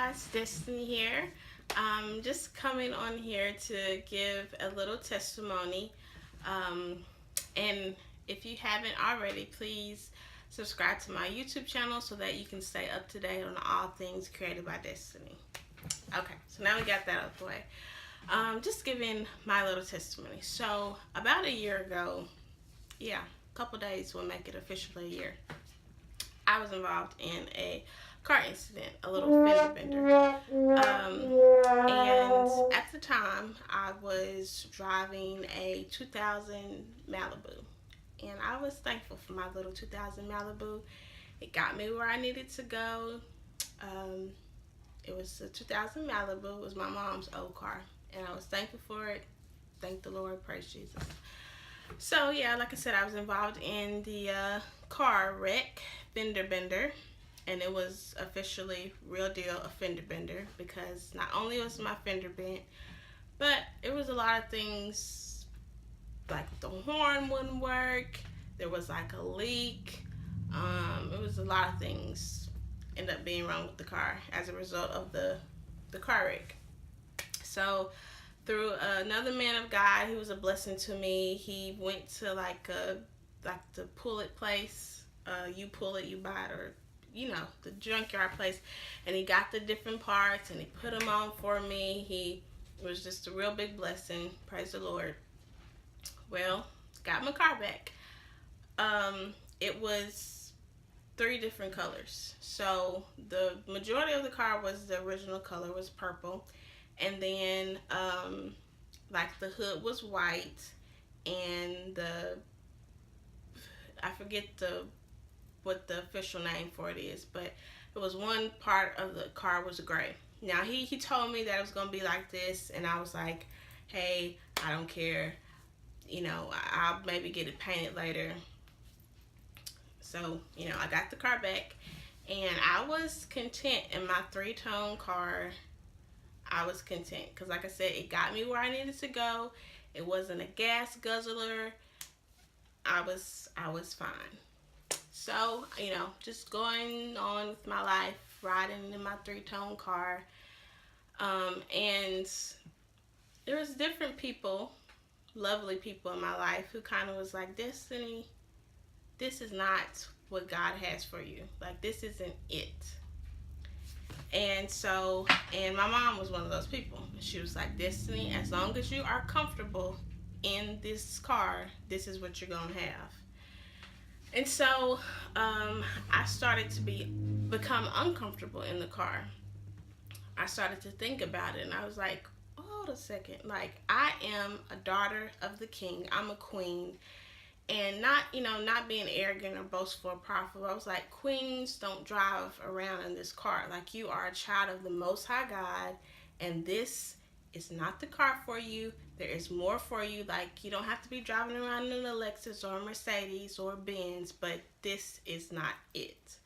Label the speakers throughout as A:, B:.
A: guys, Destiny here. Just coming on here to give a little testimony. Um, and if you haven't already, please subscribe to my YouTube channel so that you can stay up to date on all things created by Destiny. Okay, so now we got that out of the way. Just giving my little testimony. So, about a year ago, yeah, a couple days will make it officially a year. I was involved in a car incident, a little fender bender. And at the time, I was driving a 2000 Malibu. And I was thankful for my little 2000 Malibu. It got me where I needed to go. Um, it was a 2000 Malibu. It was my mom's old car. And I was thankful for it. Thank the Lord. Praise Jesus. So, yeah, like I said, I was involved in the car wreck, fender bender. And it was officially, real deal, a fender bender. Because not only was my fender bent, but it was a lot of things, like the horn wouldn't work. There was like a leak. It was a lot of things ended up being wrong with the car as a result of the car wreck. So through another man of God, he was a blessing to me. He went to like the pull it place. You pull it, you buy it, or the junkyard place, and he got the different parts and he put them on for me. He was just a real big blessing. Praise the Lord. Well, got my car back. It was 3 different colors. So the majority of the car was the original color, was purple, and then like the hood was white, and I forget what the official name for it is, but it was one part of the car was gray. Now he told me that it was gonna be like this, and I was like, hey, I don't care. I'll maybe get it painted later. So, I got the car back, and I was content in my 3-tone car. I was content because, like I said, it got me where I needed to go. It wasn't a gas guzzler. I was fine. So, just going on with my life, riding in my 3-tone car. And there was different people, lovely people in my life who kind of was like, Destiny, this is not what God has for you. Like, this isn't it. And my mom was one of those people. She was like, Destiny, as long as you are comfortable in this car, this is what you're going to have. And so I started to become uncomfortable in the car. I started to think about it, and I was like, hold a second. Like, I am a daughter of the King. I'm a queen. And not being arrogant or boastful or prideful. I was like, queens don't drive around in this car. Like, you are a child of the Most High God, and this is not the car for you. There is more for you. Like, you don't have to be driving around in a Lexus or a Mercedes or a Benz, but this is not it.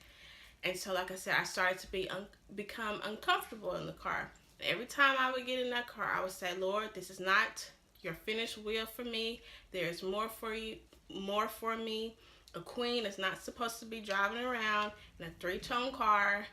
A: And so, like I said, I started to become uncomfortable in the car. Every time I would get in that car, I would say, Lord, this is not your finished will for me. There is more for you. More for me. A queen is not supposed to be driving around in a 3-tone car.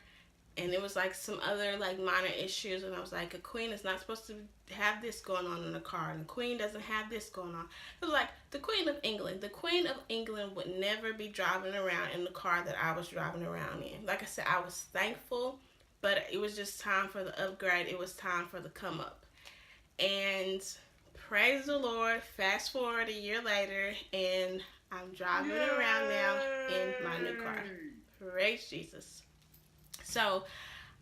A: And it was like some other like minor issues, and I was like, a queen is not supposed to have this going on in a car, and a queen doesn't have this going on. It was like the Queen of England. The Queen of England would never be driving around in the car that I was driving around in. Like I said, I was thankful, but it was just time for the upgrade. It was time for the come up. And praise the Lord, fast forward a year later, and I'm driving around now in my new car. Praise Jesus. So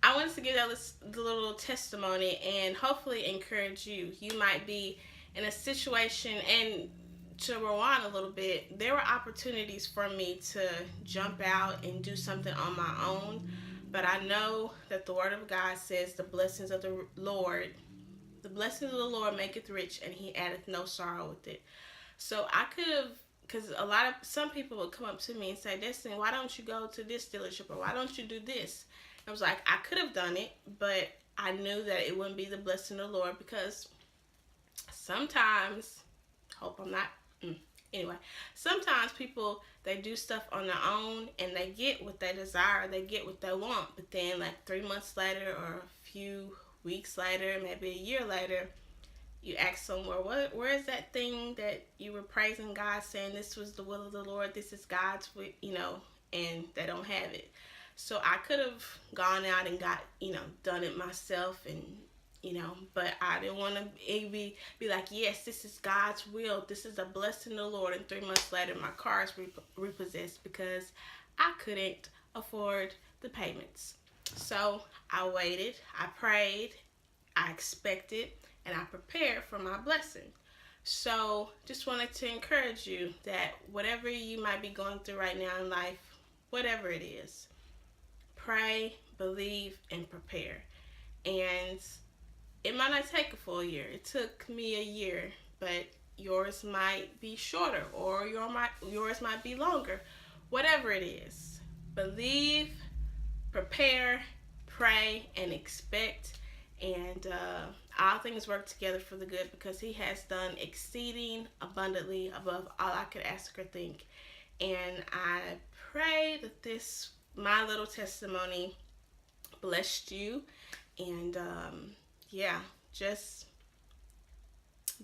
A: I wanted to give that little testimony and hopefully encourage you. You might be in a situation, and to rewind a little bit, there were opportunities for me to jump out and do something on my own, but I know that the Word of God says the blessings of the Lord maketh rich, and he addeth no sorrow with it. So I could have, because some people would come up to me and say, Destiny, why don't you go to this dealership, or why don't you do this? I was like, I could have done it, but I knew that it wouldn't be the blessing of the Lord, because sometimes, hope I'm not, Anyway, sometimes people, they do stuff on their own and they get what they desire, they get what they want, but then like 3 months later or a few weeks later, maybe a year later, you ask somewhere, where is that thing that you were praising God, saying this was the will of the Lord, this is God's, and they don't have it. So I could have gone out and got, done it myself, and but I didn't want to be like, yes, this is God's will, this is a blessing of the Lord, and 3 months later my car is repossessed because I couldn't afford the payments. So I waited, I prayed, I expected, and I prepared for my blessing. So just wanted to encourage you that whatever you might be going through right now in life, whatever it is, pray, believe, and prepare. And it might not take a full year. It took me a year, but yours might be shorter, or yours might be longer. Whatever it is, believe, prepare, pray, and expect. And all things work together for the good, because He has done exceeding abundantly above all I could ask or think. And I pray that this, my little testimony, blessed you. And just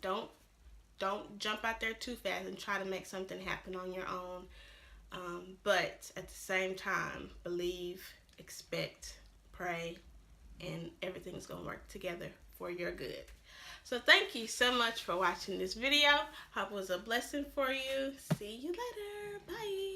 A: don't jump out there too fast and try to make something happen on your own. But at the same time, believe, expect, pray, and everything's gonna work together for your good. So thank you so much for watching this video. Hope it was a blessing for you. See you later. Bye.